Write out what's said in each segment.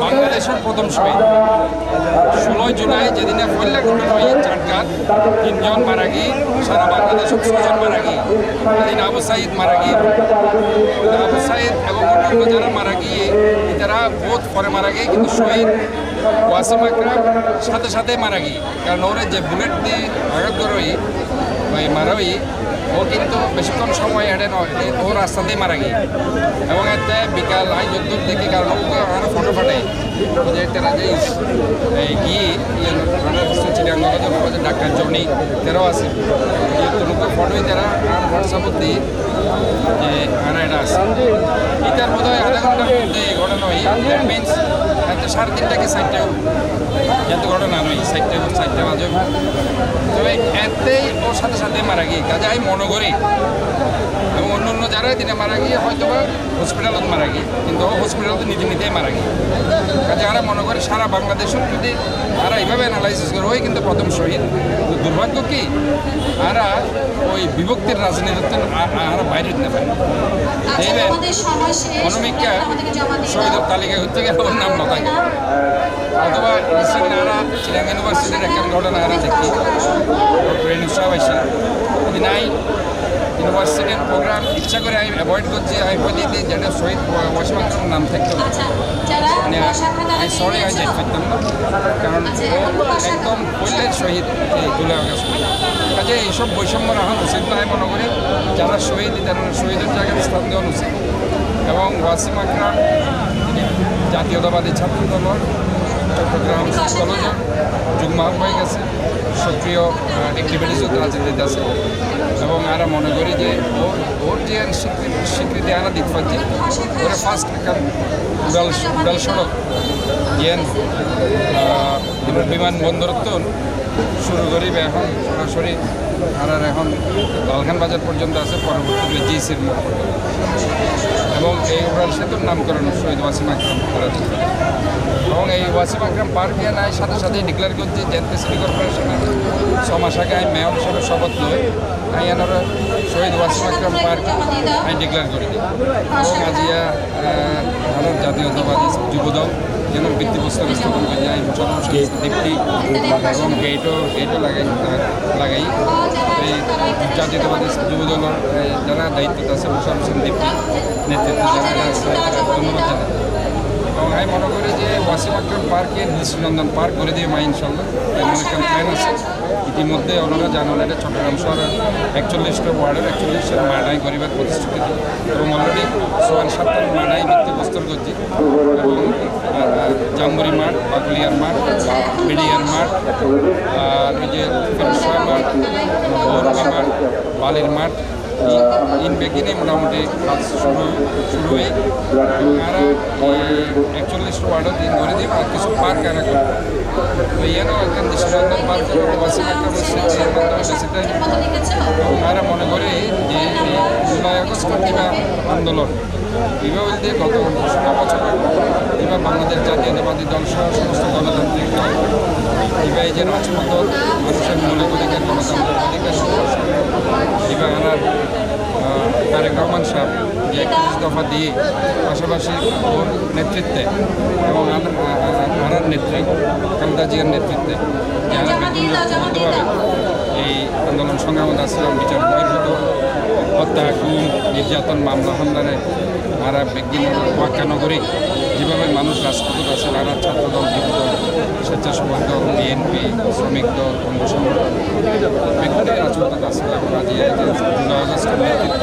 বাংলাদেশের প্রথম শহীদ 16 জুলাই যেদিনে ফল্লা ঘটনা হয় চাটগাঁত 3 জন মারা গিয়ে সারা বাংলাদেশের 6 জন মারা গিয়ে এদিন আবু সাইদ মারা গিয়ে আবু সাইদ এবং অন্যান্য যারা মারা গিয়ে তারা বহুত পরে মারা গিয়ে কিন্তু শহীদ ওয়াসিম আকরাম সাথে সাথে মারা গিয়ে কারণ ওরা যে বুলেট দিয়ে আঘাত করোই ওই মারাই ও কিন্তু বেশিক্ষণ সময় হেঁটে নয় ও রাস্তাতেই মারা গিয়ে এবং এতে বিকাল আই যদ্দূর দেখি কারণ ওকে আমার ফটো ফাটাই যে তারা যে গিয়ে চিড়িয়াঙ্গা ডাক্তার জনি তেরাও আছে তোমাকে ফটোই তারা হোয়াটসঅ্যাপত দিয়ে যে আনা এটা আছে এটার বোধ হয় আধা ঘন্টার মধ্যে এই ঘটনা হয় দ্যাট মিনস এতে 3:30 থেকে 4টা এত ঘটনা নয় 4টা বাজে তবে এতেই ওর সাথে সাথে মারা গিয়ে কাজে আমি মনে করি এবং অন্য অন্য যারা দিনে মারা গিয়ে হয়তো বা হসপিটালত মারা গিয়ে কিন্তু ও হসপিটালত নিজে নিজেই মারা গিয়ে কাজে আমরা মনে করি সারা বাংলাদেশের যদি তারা এইভাবে অ্যানালাইসিস করে ওই কিন্তু প্রথম শহীদ দুর্ভাগ্য কি আর ওই বিভক্তির রাজনীতিতে আর বাইরে দিতে পারে দেখবেন অনমিকা শহীদের তালিকা করতে গেলে ওর নাম না থাকে অথবা রিসেন্ট আরা চিরাং ইউনিভার্সিটির একটা ঘটনা আরা দেখি সাহেব আসে নাই ইউনিভার্সিটির প্রোগ্রাম ইচ্ছা করে আমি অ্যাভয়েড করছি আমি বলি যেটা শহীদ ওয়াসিম আকরামের নাম থাকতো মানে আমি সরি আমি যেতে পারতাম না কারণ ও একদম পল্লের শহীদ এই 2 আগস্ট কাজে এইসব বৈষম্য রাখা উচিত না আমি মনে করি যারা শহীদ তারা শহীদের জায়গায় স্থান দেওয়া উচিত এবং ওয়াসিম আকরাম জাতীয়তাবাদী ছাত্র দলের চট্টগ্রাম কলেজের যুগ্ম হয়ে গেছে সক্রিয় অ্যাক্টিভিটিসও রাজনীতিতে আছে এবং আমরা মনে করি যে ওর যে স্বীকৃতি আনা দিতে পারছি ওরা ফার্স্ট উড়াল সড়ক যেন বিমানবন্দর তো শুরু করি এখন সরাসরি আর এখন লালখান বাজার পর্যন্ত আছে পরবর্তীতে জিসির মুখ এবং এই উড়াল সেতুর নামকরণ শহীদ ওয়াসিম আকরাম করা এবং এই ওয়াসিম আকরাম পার্কে নাই সাথে সাথে ডিক্লেয়ার করছি জেনপি সিটি কর্পোরেশনের 6 মাস আগে আমি মেয়র হিসেবে শপথ লই আমি এনার শহীদ ওয়াসিম আকরাম পার্ক আমি ডিক্লেয়ার করে দিই এবং আজিয়া ভারত জাতীয়তাবাদী যুবদল যেন ভিত্তিপ্রস্তর স্থাপন করে যায় দীপ্তি এবং গেটও লাগাই এই জাতীয়তাবাদী যুবদলের যারা দায়িত্ব আছে মোশারফ হোসেন দীপ্তি নেতৃত্বে যারা আছে ধন্যবাদ জানাই এবং আমি মনে করি যে ওয়াসিম আকরাম পার্কে দৃষ্টিনন্দন পার্ক করে দিয়ে মা ইনশাল্লাহ এমন একটা প্ল্যান আছে ইতিমধ্যে ওনারা জানান এটা চট্টগ্রাম শহরের 41টা ওয়ার্ডের 41টা মাডাই গরিবের প্রতিশ্রুতি এবং অলরেডি 57 মাডাই ভিত্তিপ্রস্তর করছি এবং জাম্বুরি মাঠ বাগুলিয়ার মাঠ বেড়িয়ার মাঠ আর ওই যে ফেরসা মাঠ বৌরবা মাঠ বালির মাঠ ইন বেগিনে মোটামুটি কাজ শুরু হয়ে আর 41 ওয়ার্ডও দিন ধরে দিব আর কিছু পার্ক আনা করবো তো এনও একটা দৃষ্টিনন্দন পার্ক ওয়াসিম আকরামের স্মৃতির মাধ্যমে বেশিটা এবং আমরা মনে করি যে 2 আগস্ট কিংবা আন্দোলন এভাবে বলতে গত 16 বছর কিংবা বাংলাদেশ জাতীয়তাবাদী দল সহ সমস্ত গণতান্ত্রিক দল এবার যে রাজপথ মানুষের মৌলিক অধিকার গণতান্ত্রিক অধিকার সংঘর্ষ এবার আনার তারেক রহমান সাহেব যে 31 দফা দিয়ে পাশাপাশি ওর নেতৃত্বে এবং আনার নেত্রী খালেদা জিয়ার নেতৃত্বে যারা ব্যক্তিগতভাবে এই আন্দোলন সংগ্রামে আসছিলাম বিচার বহির্ভূত হত্যা গুম নির্যাতন মামলা হামলারে আরা বিজ্ঞানের ওয়াক্কা নগরী যেভাবে মানুষ রাজপথে আছে নানা ছাত্রদল যুবদল স্বেচ্ছাসেবক দল বিএনপি শ্রমিক দল অঙ্গ সংগঠন ব্যক্তিদের রাজপথে আসছিলাম আজ 2 আগস্টের নেতৃত্ব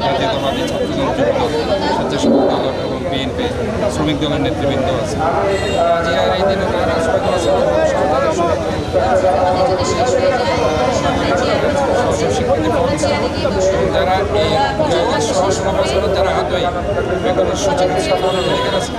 জাতীয়তাবাদী ছাত্রদল যুবদল স্বেচ্ছাসেবক দল এবং বিএনপি শ্রমিক দলের নেতৃবৃন্দ আছে আজ আর এই দিনে তারা যারা এই 16 বছরের যারা হাত হয় বেগুনের সুচিকিৎসা করার অধিকার আছে